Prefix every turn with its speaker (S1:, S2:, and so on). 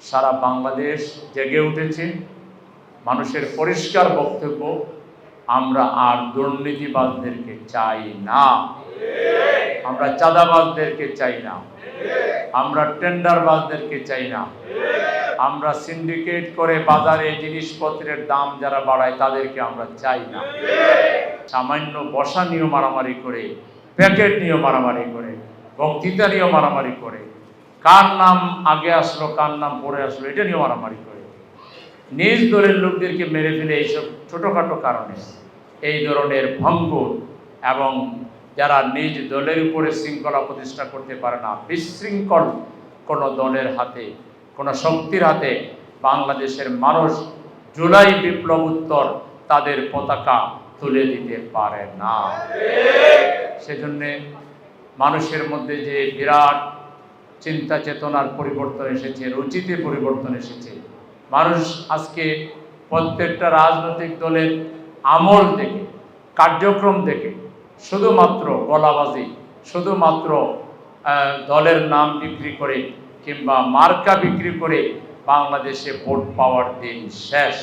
S1: সারা বাংলাদেশ জেগে উঠেছে। মানুষের পরিষ্কার বক্তব্য, আমরা আর দুর্নীতিবাজদেরকে চাই না, আমরা চাঁদাবাজদেরকে চাই না, আমরা টেন্ডারবাজদেরকে চাই না, আমরা সিন্ডিকেট করে বাজারে জিনিসপত্রের দাম যারা বাড়ায় তাদেরকে আমরা চাই না। সামান্য বসা নিয়ে মারামারি করে, প্যাকেট নিয়ে মারামারি করে, বক্তৃতা নিয়ে মারামারি করে, কার নাম আগে আসলো কার নাম পরে আসলো এটা নিয়ে মারামারি করে, নিজ দলের লোকদেরকে মেরে ফেলে এইসব ছোটোখাটো কারণে এই ধরনের ভঙ্গুর এবং যারা নিজ দলের উপরে শৃঙ্খলা প্রতিষ্ঠা করতে পারে না, বিশৃঙ্খল কোনো দলের হাতে, কোনো শক্তির হাতে বাংলাদেশের মানুষ জুলাই বিপ্লবোত্তর তাদের পতাকা তুলে দিতে পারে না। সেজন্যে মানুষের মধ্যে যে বিরাট চিন্তা চেতনার পরিবর্তন এসেছে, রুচিতে পরিবর্তন এসেছে। মানুষ আজকে প্রত্যেকটা রাজনৈতিক দলের আমল দেখে, কার্যক্রম দেখে, শুধুমাত্র গলাবাজি, শুধুমাত্র দলের নাম বিক্রি করে কিংবা মার্কা বিক্রি করে বাংলাদেশে ভোট পাওয়ার দিন শেষ।